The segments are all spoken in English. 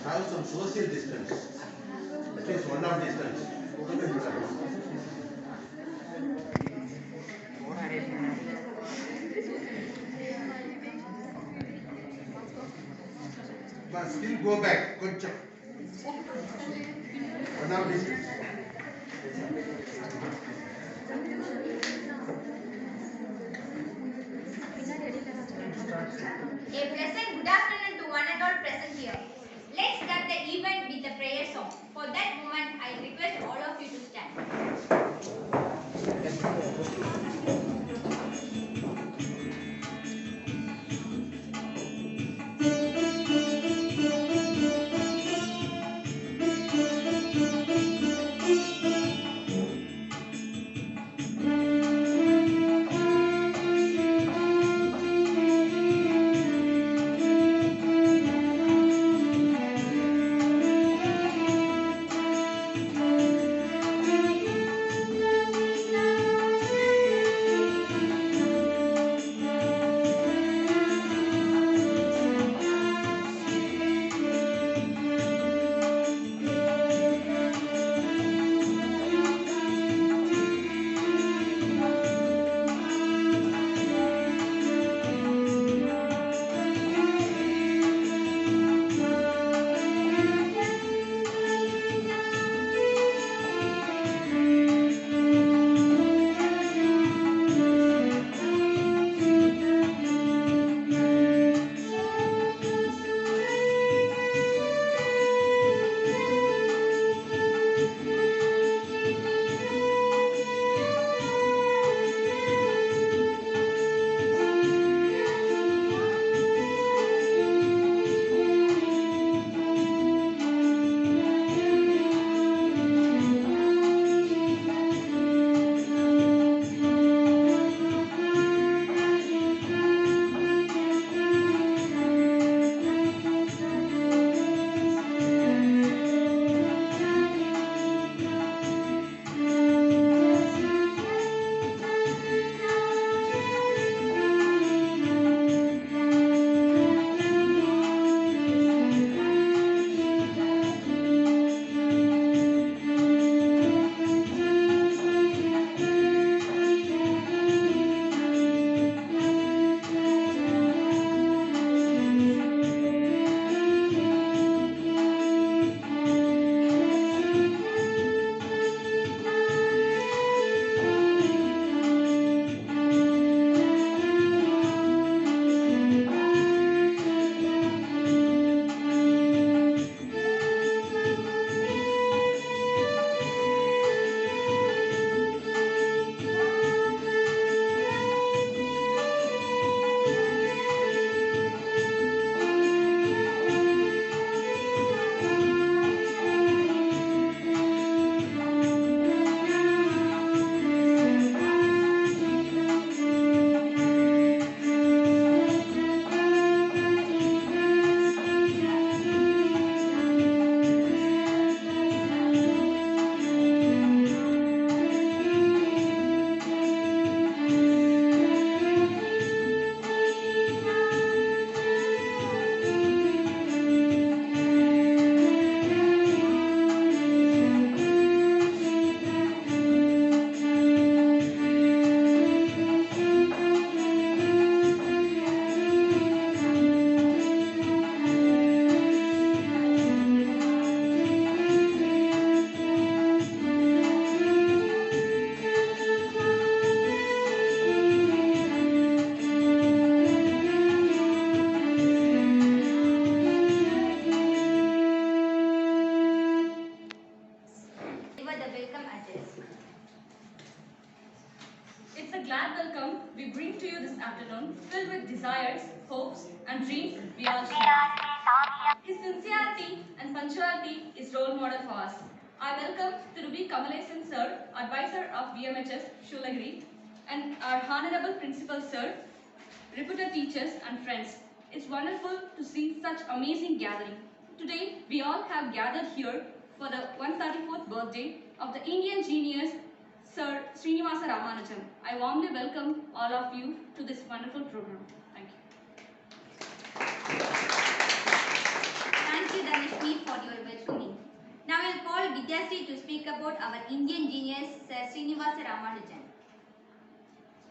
have some social distance, at least one of distance. But still go back, కొంచెం one of distance. A pleasant good afternoon to one and all present here. Let's start the event with a prayer song. For that moment, I request all of you to stand. Deliver the welcome address. It's a glad welcome we bring to you this afternoon, filled with desires, hopes, and dreams we all share. His sincerity and punctuality is role model for us. I welcome Thirubi Kamalesan Sir, advisor of BMHS Shulagiri, and our Honorable Principal Sir, reputed teachers and friends. It's wonderful to see such amazing gathering. Today, we all have gathered here for the 134th birthday of the Indian genius Sir Srinivasa Ramanujan. I warmly welcome all of you to this wonderful program. Thank you. Thank you, Danish me for your welcoming. Now I will call Vidyasri to speak about our Indian genius Sir Srinivasa Ramanujan.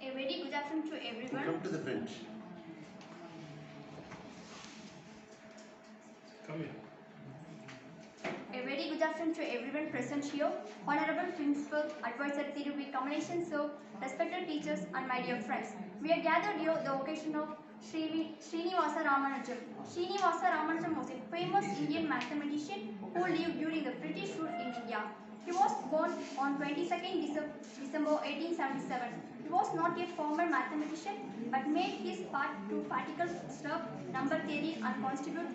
A very good afternoon to everyone. Come to the front. Come here. A very good afternoon to everyone present here. Honorable Principal, Advisor Thiruvi, Combination Sir, respected teachers and my dear friends. We are gathered here the occasion of Srinivasa Ramanujan. Srinivasa Ramanujan was a famous Indian mathematician who lived during the British rule in India. He was born on 22nd December 1877. He was not a formal mathematician but made his part to particle stuff, number theory and constitute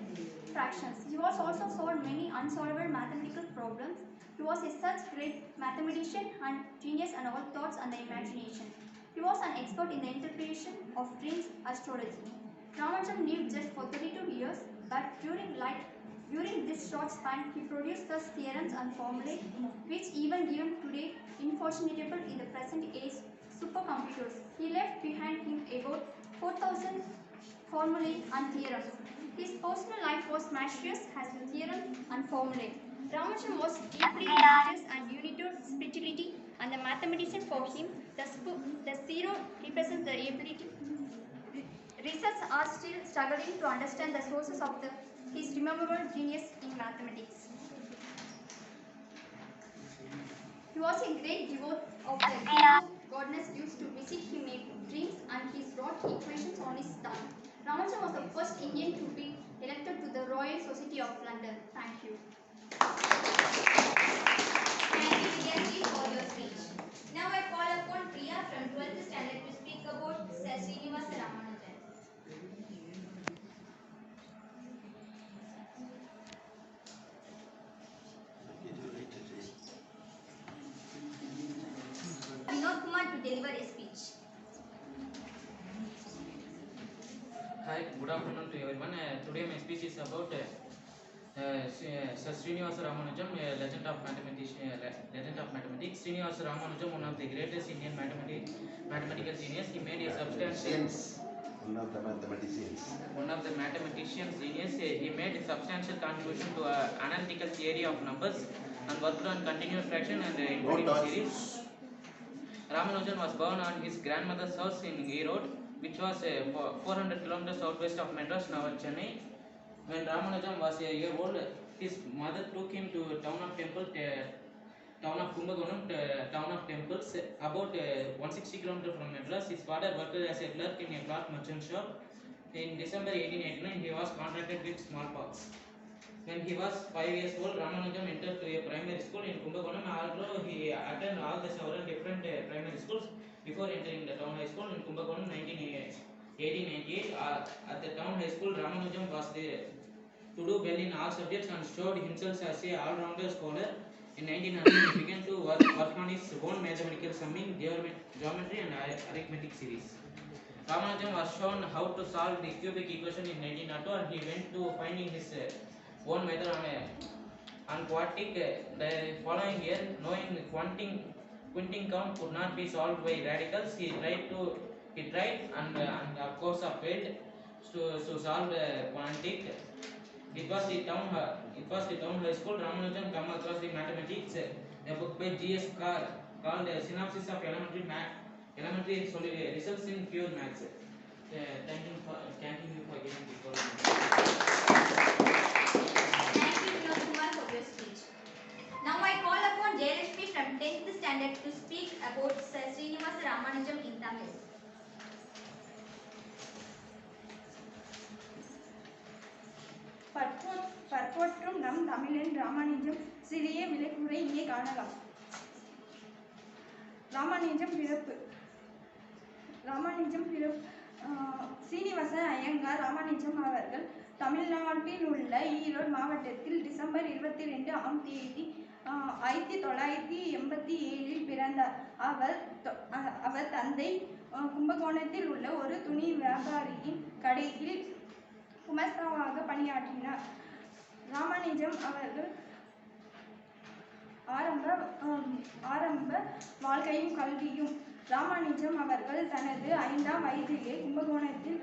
fractions. He was also solved many unsolvable mathematical problems. He was a such great mathematician and genius and all thoughts and the imagination. He was an expert in the interpretation of dreams astrology. Ramanujan lived just for 32 years, but during this short span, he produced those theorems and formulae which even given today unfortunately in the present age supercomputers. He left behind him about 4,000 formulae and theorems. His personal life was matchless as the theorem and formulae. Ramanujan was deeply religious and united spirituality, and the mathematician for him, the zero represents the ability. Researchers are still struggling to understand the sources of his remarkable genius in mathematics. He was a great devotee of the Hindu goddess used to visit him in dreams, and he wrote equations on his tongue. Ramanujan was the first Indian to be elected to the Royal Society of London. Thank you. Thank you, Vidyasri, for your speech. Now I call upon Priya from 12th standard to speak about Sir Srinivasa Ramanujan. Vinod Kumar to deliver a speech. Hi, good afternoon to everyone. Today my speech is about Sir Srinivasa Ramanujan, legend of mathematics. Srinivasa Ramanujan, one of the greatest Indian mathematical genius. He made a substantial. One of the mathematicians. One of the mathematicians genius. He made a substantial contribution to analytical theory of numbers and worked on continuous fraction and infinity series. Ramanujan was born on his grandmother's house in Erode, which was 400 kilometers southwest of Madras, now Chennai. When Ramanujan was a year old, his mother took him to town of Kumbakonam, town of temples, about 160 kilometers from Madras. His father worked as a clerk in a cloth merchant shop. In December 1889, he was contracted with smallpox. When he was 5 years old, Ramanujan entered to a primary school in Kumbakonam. Although he attended all the several different primary schools before entering the town high school in Kumbakonam 1898. At the town high school, Ramanujan was there to do well in all subjects and showed himself as a all-rounder scholar. In 1900, he began to work on his own mathematical summing, geometry and arithmetic series. Ramanujan was shown how to solve the cubic equation in 1902, and he went to finding his own method on quartic. The following year, knowing quinting count could not be solved by radicals, he tried and of course failed to solve quantic. It was the town high school. Ramanujan come across the mathematics, a book by G.S. Carr called Synopsis of Elementary Results in Pure Maths. Thank you for giving the floor. Thank you, Vinod Kumar, for your speech. Now I call upon Jayalakshmi from 10th standard to speak about Sir Srinivasa Ramanujan in Tamil. பற்போற்றும் நம் தமிழன் ராமானுஜம் சிறிய விளக்குரை இங்கே காணலாம். ராமானுஜம் பிறப்பு சீனிவாச ஐயங்கார் ராமானுஜம் அவர்கள் தமிழ்நாட்டில் உள்ள ஈரோடு மாவட்டத்தில் டிசம்பர் 22 ஆம் தேதி 1987 பிறந்தார். அவர் தந்தை கும்பகோணத்தில் உள்ள ஒரு துணி வியாபாரியின் கடையில் குமஸ்தாவாக பணியாற்றினார். ராமானுஜம் அவர்கள் ஆரம்ப வாழ்க்கையும் கல்வியும். ராமானுஜம் அவர்கள் தனது 5ஆம் வயதிலே கும்பகோணத்தில்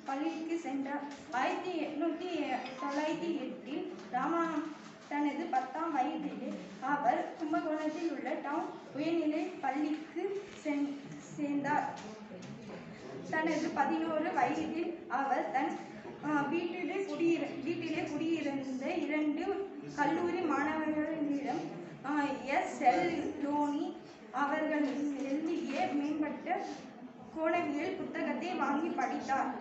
பள்ளிக்கு சென்றார். 1898 ராமா தனது 10ஆம் வயதிலே அவர் கும்பகோணத்தில் உள்ள டவுன் உயர்நிலை பள்ளிக்கு சேர்ந்தார். தனது 11 வயதில் அவர் தன் வீட்டிலே குடியிருந்த 2 கல்லூரி மாணவர்களிடம் எஸ்.எல். லோனி அவர்களின் எழுதிய மேம்பட்ட கோணவியல் புத்தகத்தை வாங்கி படித்தார்.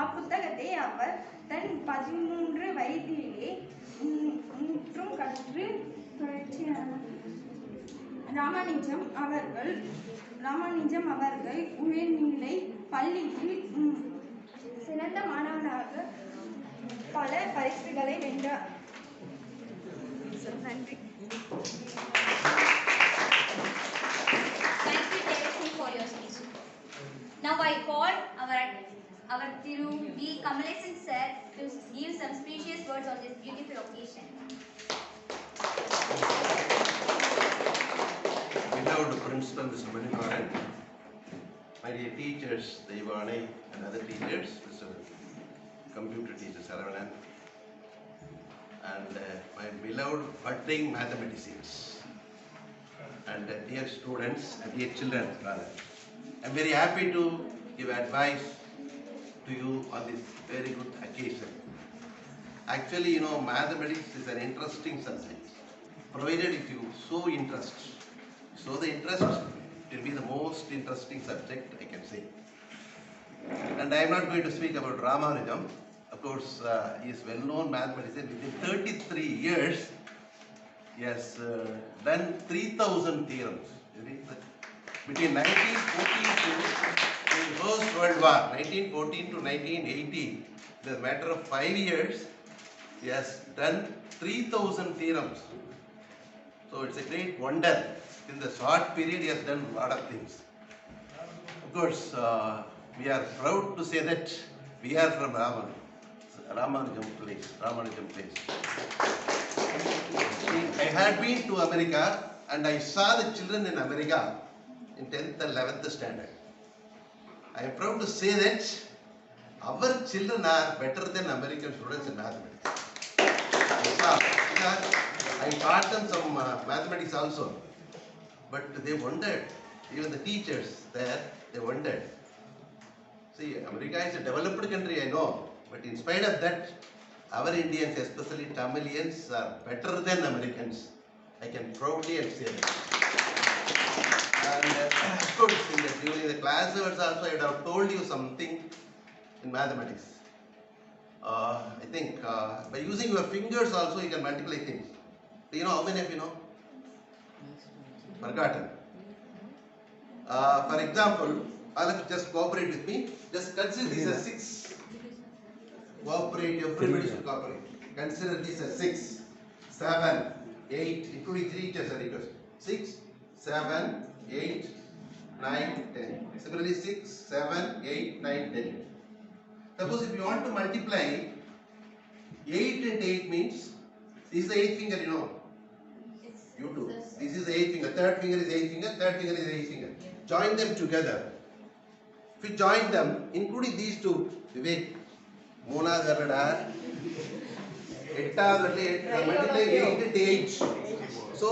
அப்புத்தகத்தை அவர் தன் 13 வயதிலே முற்றும் கற்று ராமானுஜம் அவர்கள் உயர்நிலை பள்ளியில் சிறந்த மாணவனாக பல பரிசுகளை வென்றார். நன்றி. Thank you, Teresi, for your speech. Now I call our Thiru B. Kamalesan sir to give some specious words on this beautiful occasion. Beloved Principal Mr. Manikaran, my dear teachers, Devani and other teachers, Mr. Computer teacher Saravanan, and my beloved budding mathematicians, and dear students and dear children, rather. I'm very happy to give advice to you on this very good occasion. Actually, you know, mathematics is an interesting subject. Provided if you show interest, the interest, it will be the most interesting subject, I can say. And I am not going to speak about Ramanujam. Of course, he is well-known mathematician. Within 33 years, he has done 3,000 theorems. Between 1914 to the First World War, 1914 to 1918, in a matter of 5 years, he has done 3,000 theorems. So it's a great wonder. In the short period, he has done a lot of things. Of course, we are proud to say that we are from Ramanujam place. I had been to America and I saw the children in America in 10th and 11th standard. I am proud to say that our children are better than American students in mathematics. I taught them some mathematics also, but they wondered. Even the teachers there, they wondered. See, America is a developed country, I know, but in spite of that, our Indians, especially Tamilians, are better than Americans. I can proudly say that. And of course, during the class hours also, I would have told you something in mathematics. I think by using your fingers also, you can multiply things. Do you know how many of you know? Forgotten. For example, all of you just cooperate with me. Just consider this as 6. Cooperate, everybody should cooperate. Consider this as 6, 7, 8, including 3 teachers are equal. 6, 7, 8, 9, 10. Similarly, 6, 7, 8, 9, 10. Suppose if you want to multiply 8 and 8 means, this is the 8th finger, you know. You too. This is the 8th finger. Third finger is 8th finger. Third finger is 8th finger. Join them together. If you join them, including these two, Vivek, Mona Garada, 8 multiply 8 and 8. So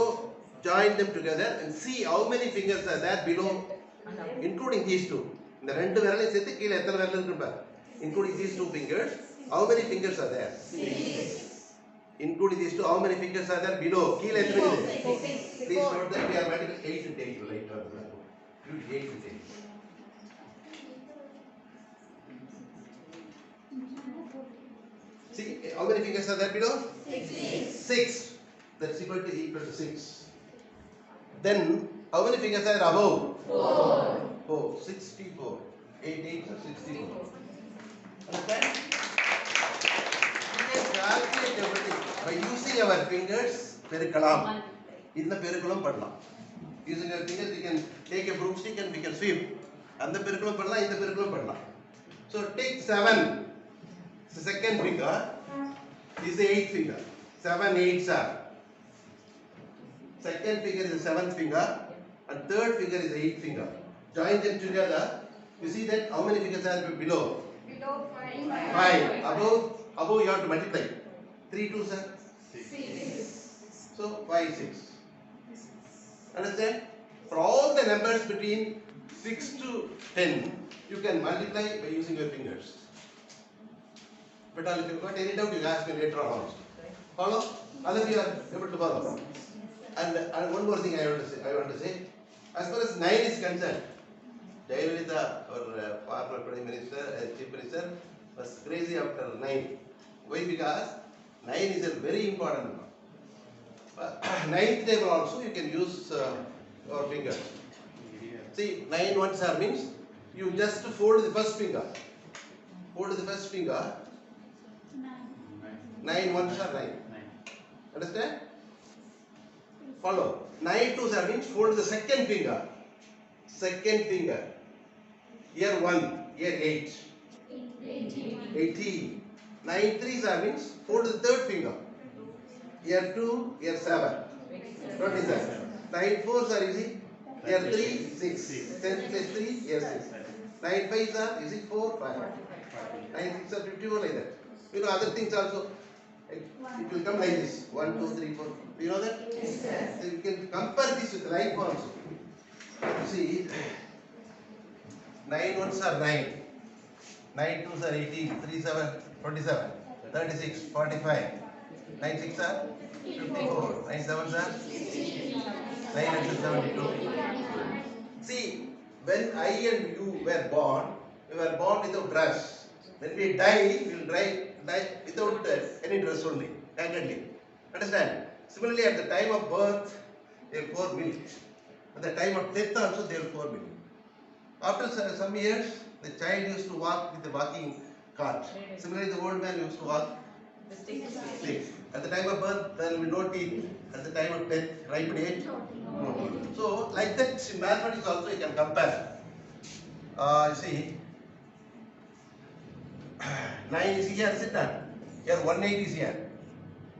join them together and see how many fingers are there below, including these two. In the rendu veralai sethu keela ethana veral irukku, including these two fingers, how many fingers are there? 6. Including these two, how many fingers are there below? Keela ethana irukku? 6. Please note that we are multiplying 8 and 8 right on the blackboard. 8 and 8. See, how many fingers are there below? 6. That's equal to 6. Then, how many fingers are above? 4. 64. 8 8 are 64. Understand? We can calculate everything by using our fingers. Perikalam. Idna perikalam padla. Using our fingers, we can take a broomstick and we can sweep. And the perikalam padla, idna perikalam padla. So take 7. The second finger is the 8th finger. 7 8s are. Second finger is the 7th finger and third finger is the 8th finger. Join them together You see that how many figures are below? Below 5. 5. Above you have to multiply. 3 2s are 6. So 5 6. Understand? For all the numbers between 6 to 10, you can multiply by using your fingers. But if you've got any doubt, you ask me later on also. Follow? All of you are able to follow. And one more thing I want to say. As far as 9 is concerned, Jayalalitha, our former Prime Minister, Chief Minister, was crazy after 9. Why? Because 9 is a very important number. Ninth table also you can use your fingers. See, 9 ones are means you just fold the first finger. Fold the first finger. 9 ones are 9. Understand? Follow. 9 twos are means fold the second finger. Second finger. Here 1, here 8. 18. 9 threes are means fold the third finger. Here 2, here 7. 27. 9 fours are easy. Here 3, 6. 10 plus 3, here 6. 9 fives are easy. 4, 5. 9 6 are 54 like that. You know other things also. It will come like this. 1, 2, 3, 4. Do you know that? Yes, sir. So you can compare this with life also. You see, 9 ones are 9. 9 twos are 18. 3 7, 27. 36, 45. 9 6 are 54. 9 sevens are 972. See, when I and you were born, we were born without dress. When we die, we will die without any dress only, nakedly. Understand? Similarly, at the time of birth, they will pour milk. At the time of death also, they will pour milk. After some years, the child used to walk with a walking cart. Similarly, the old man used to walk stick. At the time of birth, there will be no teeth. At the time of death, ripe age, no teeth. So, like that, in mathematics also you can compare. You see, 9 is here, is it not? Here 1 8 is here.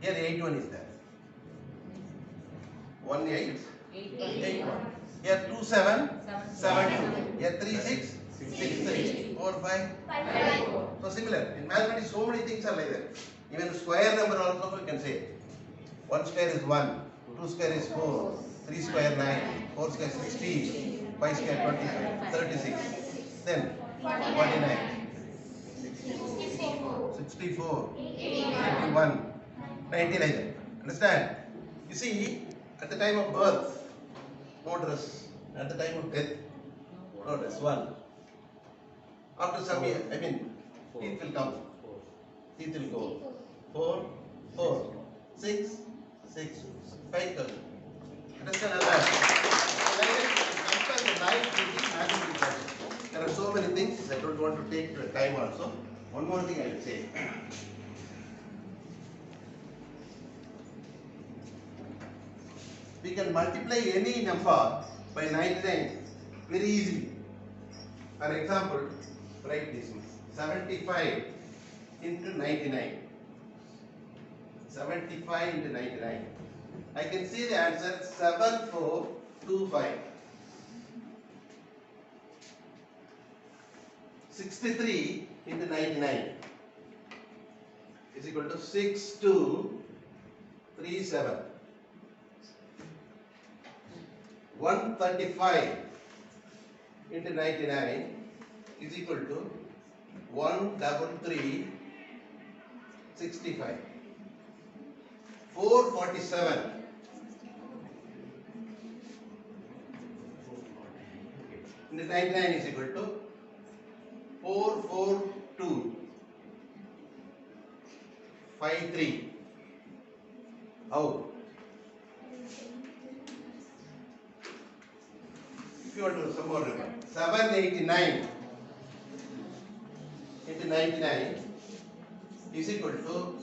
Here 8 1 is there. 1 8 8 1. Here 2 7 7 2. Here 3 6 6 3 4 5 5 4. So similar. In mathematics, so many things are like that. Even square number also you can say. 1 square is 1, 2 square is 4, 3 square 9, 4 square 16, 5 square 25, 36, then 49, 64, 81, 90 like that. Understand? You see, at the time of birth, no dress. At the time of death, no dress. 1. After some year, teeth will come. Teeth will go. 4, 4, 6, 6, 5 color. Understand that? There are so many things. I don't want to take time also. One more thing I will say. We can multiply any number by 99 very easily. For example, write this one. 75 into 99. 75 into 99. I can see the answer 7425. 63 into 99 is equal to 6237. 135 into 99 is equal to 13365. 447 into 99 is equal to 44253. How? If you want to do some more number, 789 into 99 is equal to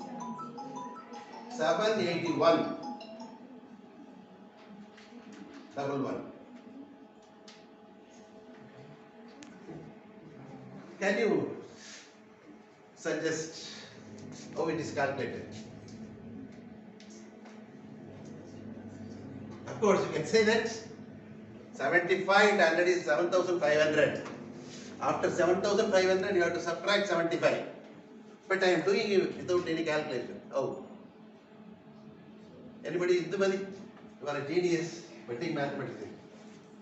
781 11. Can you suggest how it is calculated? Of course, you can say that 75 and 100 is 7,500. After 7,500, you have to subtract 75. But I am doing it without any calculation. Oh. Anybody Indumadi? You are a genius, betting mathematics.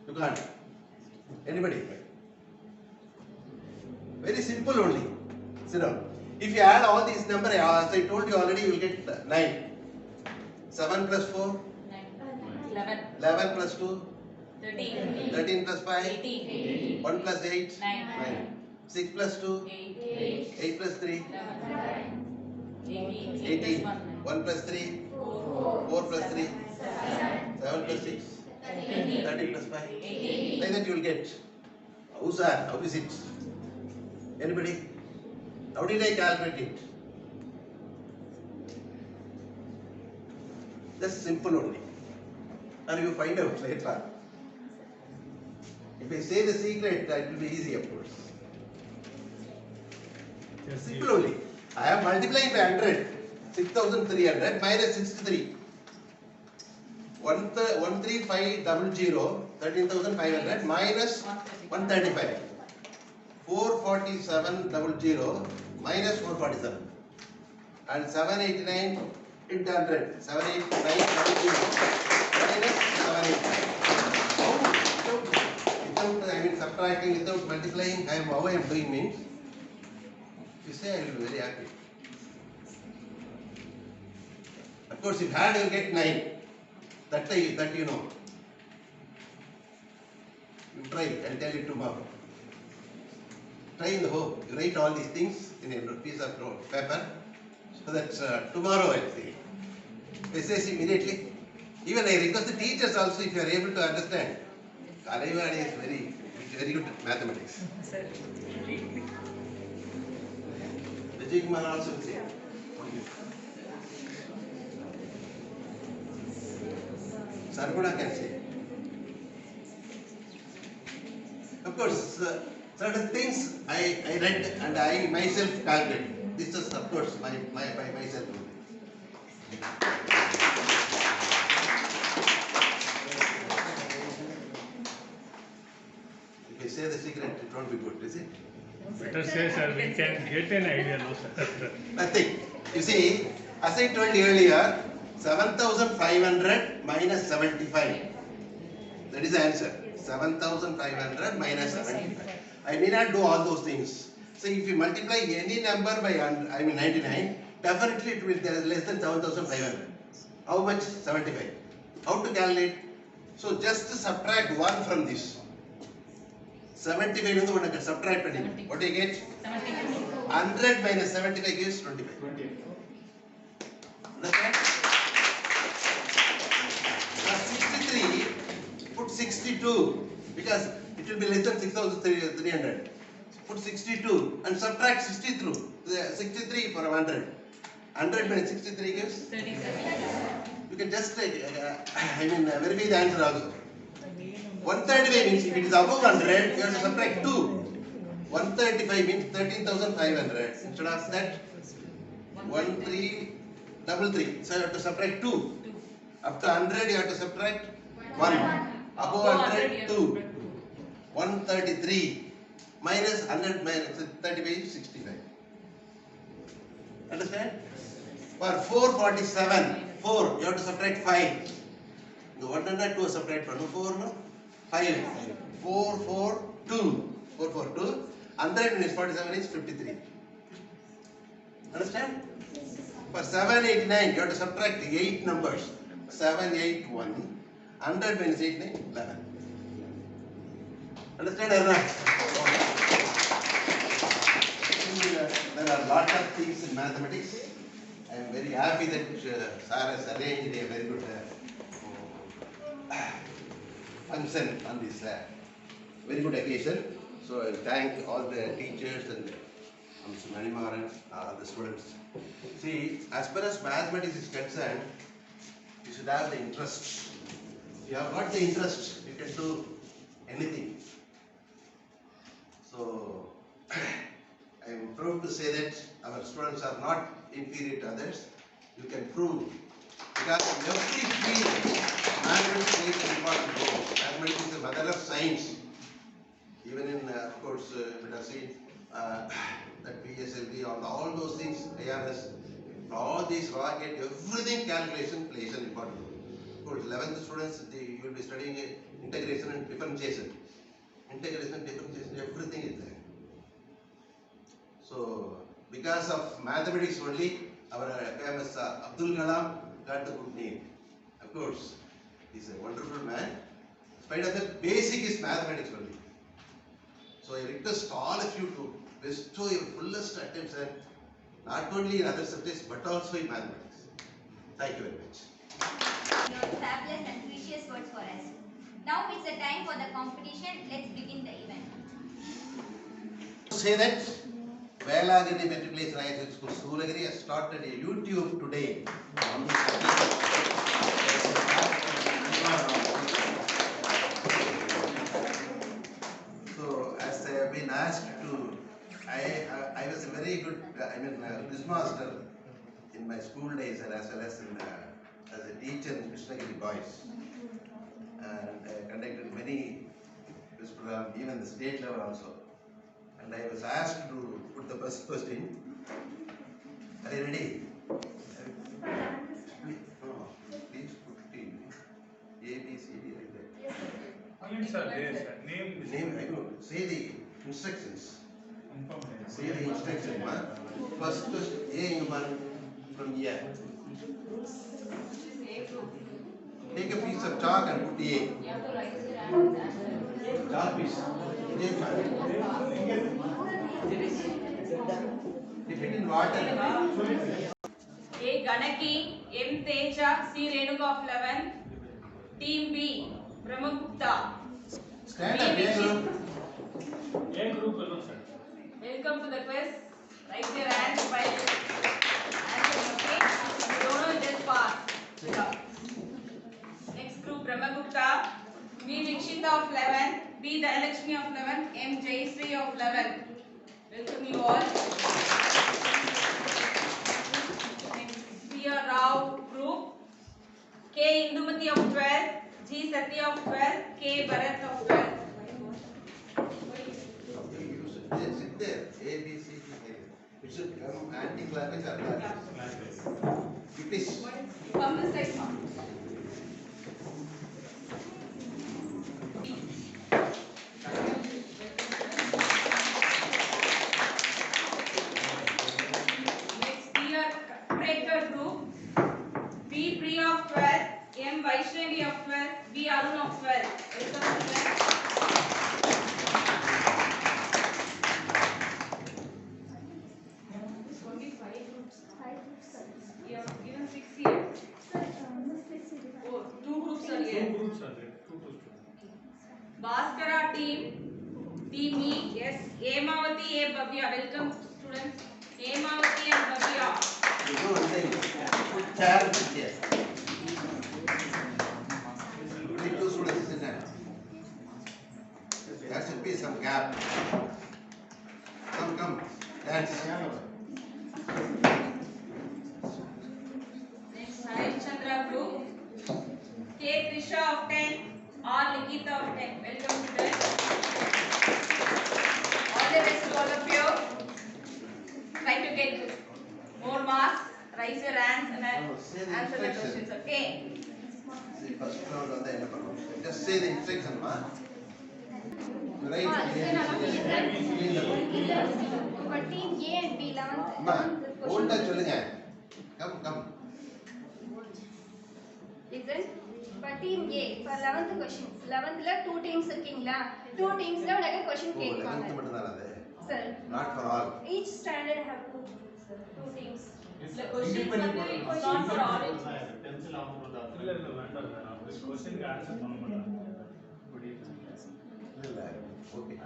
You can't. Anybody? Very simple only. Sit down. If you add all these numbers, as I told you already, you will get 9. 7 plus 4, 11. 11 plus 2, 13. 13 plus 5, 18. 1 plus 8, 9. 6 plus 2, 8. 8 plus 3, 18. 18, 1 plus 3, 4 plus 3, 7 plus 6, 13 plus 5. Like that you will get. How is it? Anybody? How did I calculate it? Just simple only. Or you find out later. If I say the secret, it will be easy, of course. Simple only. I am multiplying by 100. 6,300 minus 63. 13500, 13,500 minus 135. 44700 minus 447. And 789 into 100. 78900 minus 789. Without subtracting, without multiplying, how I am doing means, you say I will be very happy. Of course, if had, you will get 9. That you know. You try, I'll tell you tomorrow. Try in the home. You write all these things in a piece of paper, so that tomorrow I'll see. They say immediately. Even I request the teachers also, if you are able to understand. Kalayvadi is very good at mathematics. Vijay Kumar also will say. Sarvada can say. Of course, certain things I read and I myself calculate. This is, of course, my myself only. If I say the secret, it won't be good, is it? Better say, sir, we can get an idea, no, sir. Nothing. You see, as I told you earlier, 7,500 minus 75. That is the answer. 7,500 minus 75. I need not do all those things. So if you multiply any number by 99, definitely it will be less than 7,500. How much? 75. How to calculate? So just subtract 1 from this. 75 is what I can subtract. What do you get? 100 minus 75 gives 25. Understand? Now 63, put 62 because it will be less than 6,300. Put 62 and subtract 63 for 100. 100 minus 63 gives 37. You can just verify the answer also. 135 means if it is above 100, you have to subtract 2. 135 means 13,500. Instead of that, 1333. So you have to subtract 2. Up to 100, you have to subtract 1. Above 100, 2. 133 minus 100 minus 35 is 65. Understand? For 447, 4, you have to subtract 5. The 102 subtract 1, 4, no? 5. 4, 4, 2. 4, 4, 2. 100 minus 47 is 53. Understand? For 789, you have to subtract 8 numbers. 781. 100 minus 89, 11. Understand or not? There are a lot of things in mathematics. I am very happy that Sir has arranged a very good function on this very good occasion. So I thank all the teachers and Mr. Manimaran, the students. See, as far as mathematics is concerned, you should have the interest. If you have got the interest, you can do anything. So, I am proud to say that our students are not inferior to others. You can prove. Because in every field, mathematics plays an important role. Mathematics is the mother of science. even in, of course, we have seen that PSLV, on all those things, ARS, all these rocket, everything calculation plays an important role. Of course, 11th students, you will be studying integration and differentiation. Integration and differentiation, everything is there. So, because of mathematics only, our famous Abdul Kalam got the good name. Of course, he's a wonderful man. In spite of that, basic is mathematics only. So I request all of you to bestow your fullest attention, not only in other subjects, but also in mathematics. Thank you very much. Your fabulous and precious words for us. Now it's the time for the competition. Let's begin the event. Say that Velagiri Matriculation High School Soolagiri has started a YouTube today on this So as I have been asked to, I was a very good, quizmaster in my school days and as well as as a teacher in Krishnagiri Boys, and conducted many quiz programs, even the state level also. And I was asked to put the first question. Are you ready? No, please put T. A, B, C, D, like that. Names are there, sir. Name, I know. Say the instructions. Say the instruction. First, A from here. Take a piece of chalk and put A. Chalk piece. Dip it in water. A. Ganaki, M. Teja, C. Renuka of 11. Team B, Brahmagupta. Stand up, A group. A group alone, sir. Welcome to the quiz. Raise your hands by answering, okay? If you don't know, just pass. Without. Next group, Brahmagupta. B. Vikshita of 11. B. Dhanalakshmi of 11. M. Jayasri of 11. Welcome you all. Next, P. Rao group. K. Indumati of 12. G. Satya of 12. K. Bharat of 12. You should sit there. A, B, C, D. It should come anti-clockwise or clockwise. Please. Come this side, ma'am. Next, P.R. Breaker group. B. Priya of 12. M. Vaishnavi of 12. B. Arun of 12. Welcome to them. Only 5 groups. We have given 6 here. Oh, 2 groups are here. Two groups are there. Two to Bhaskara team, team E, yes, Hemavati, A. Bhavya. Welcome students. Hemavati and Bhavya. You do one thing. Put chair and sit here. Only 2 students sit there. There should be some gap. Come. Dance. Next, Harishchandra group. K. Trisha of 10, R. Nikita of 10. Welcome to them. All the best to all of you. Try to get more marks. Raise your hands and answer the questions, okay? See, first round on the end of just say the instruction, ma. Right. For team A and B, 11th. Ma, hold that சொல்லுங்க. Come. Listen. For team A, for 11th question. 11th la 2 teams இருக்கீங்களா? 2 teams la உனக்கு question Oh, கேட்பாங்க. 11th மட்டும் தானா அது? Sir, Not for all. each standard have 2 teams, sir. 2 teams. The questions are not for all. இல்ல வேண்டாம் வேண்டாம். This question க்கு answer பண்ண மாட்டாங்க. இல்ல. Okay.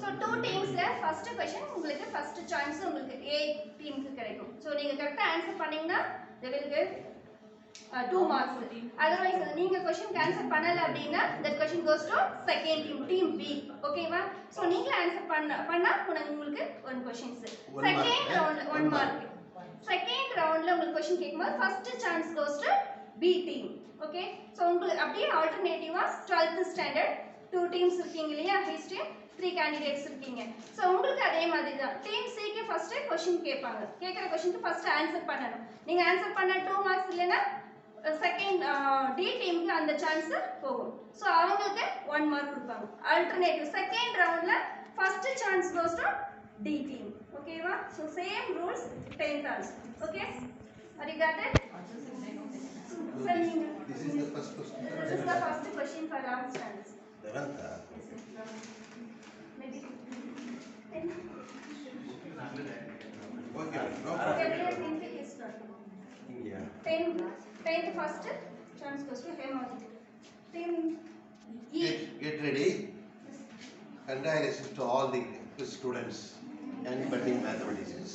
So 2 teams la first question உங்களுக்கு first chance உங்களுக்கு A team க்கு கிடைக்கும். So நீங்க கரெக்ட்டா ஆன்சர் பண்ணீங்கன்னா they will get 2 marks. Otherwise நீங்க question answer பண்ணல அப்படினா that question goes to second team B. ஓகேவா? So நீங்க ஆன்சர் பண்ணா உங்களுக்கு 1 questions. Second round 1 mark. Second roundல உங்களுக்கு question கேக்கும்போது first chance goes to B team. Okay? So உங்களுக்கு அப்படியே ஆல்டர்னேட்டிவா 12th standard 2 teams இருக்கீங்க இல்லையா history 3 candidates இருக்கீங்க. ஸோ உங்களுக்கு அதே மாதிரி தான் டீம் சிக்கு ஃபர்ஸ்ட் கொஸ்டின் கேட்பாங்க. கேட்குற கொஸ்டினுக்கு ஃபர்ஸ்ட் ஆன்சர் பண்ணணும். நீங்கள் ஆன்சர் பண்ண 2 மார்க்ஸ் இல்லைன்னா செகண்ட் டி டீமுக்கு அந்த சான்ஸ் போகும். ஸோ அவங்களுக்கு 1 மார்க் கொடுப்பாங்க. ஆல்டர்னேட்டிவ் செகண்ட் ரவுண்டில் first chance goes to the team. ஓகேவா? So same rules 10th also. Okay? Are you got it? Sir, This is the first question. this is the first question for 11th standard. 11th. Maybe 10th. Okay, no Okay, problem. we are 10th is start. Yeah. 10th first chance goes to Hemant. Team E. Get ready. Congratulations to all the students and budding mathematicians.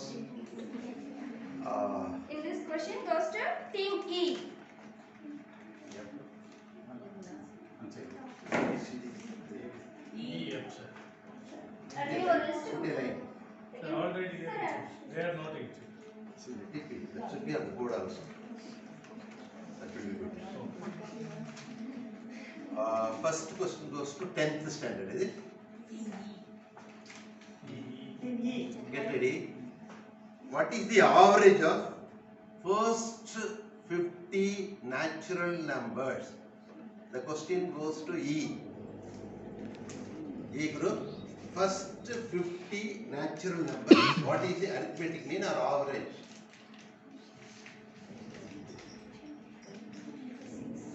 In this question goes to Team E. Yep. EF, sir. And your list. Put a line. Sir, already they are not it. So let it be. That should be on the board also. That will be good. First question goes to 10th standard, is it? Get ready. What is the average of first 50 natural numbers? The question goes to E. E group. First 50 natural numbers. What is the arithmetic mean or average?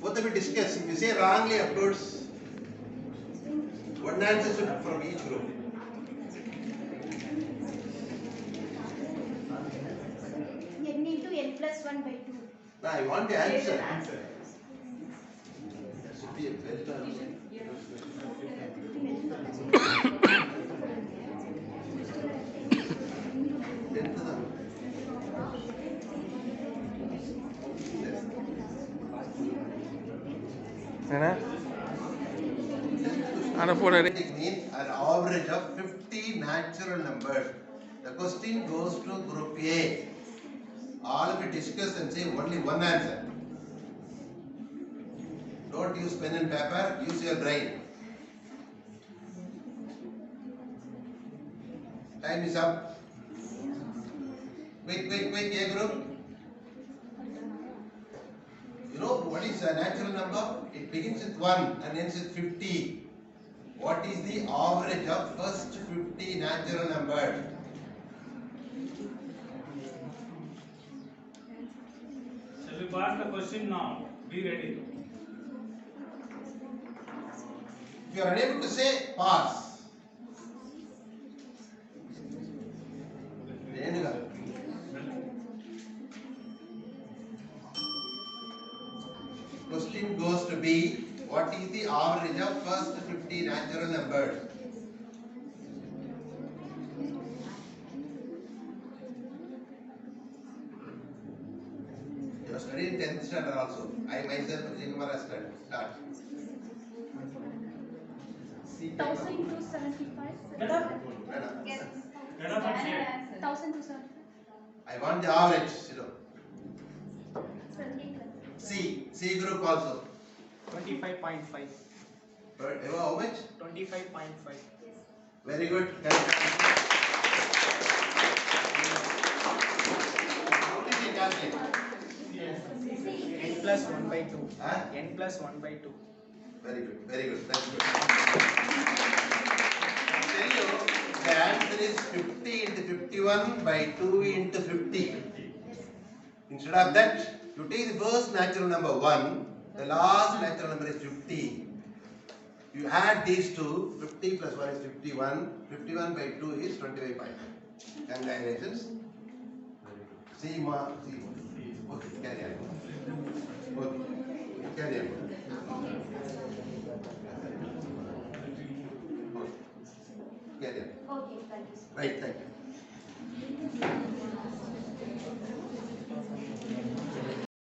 Both of you discuss. If you say wrongly, of course, one answer should be from each group. N into n plus 1 by 2. Now I want the answer. That should be a well done. Tenth தான். என்ன அட போடா It means an average of 50 natural numbers. The question goes to group A. All of you discuss and say only one answer. Don't use pen and paper, use your brain. Time is up. Quick, A group. You know what is a natural number? It begins with 1 and ends with 50. What is the average of first 50 natural numbers? Shall we pass the question now? Be ready. If you are unable to say, pass. Renuga. Question goes to be, what is the average of first 50 natural numbers? You have studied in 10th standard also. I myself, Jigmar has studied. Start. 1275. Get up. Madam. Get up and say. 1275. I want the average. Zero. 75. C group also. 25.5. But Eva, how much? 25.5. Very good. How did you calculate? N plus 1 by 2. Huh? N plus 1 by 2. Very good. Very good. That's good. I tell you, the answer is 50 into 51 by 2 into 50. Instead of that, you take the first natural number 1, the last natural number is 50. You add these two, 50 plus 1 is 51, 51 by 2 is 25. Congratulations. See ma, see. Okay, carry on. Okay, carry on. Okay, carry on. Okay, thank you. Right, thank you.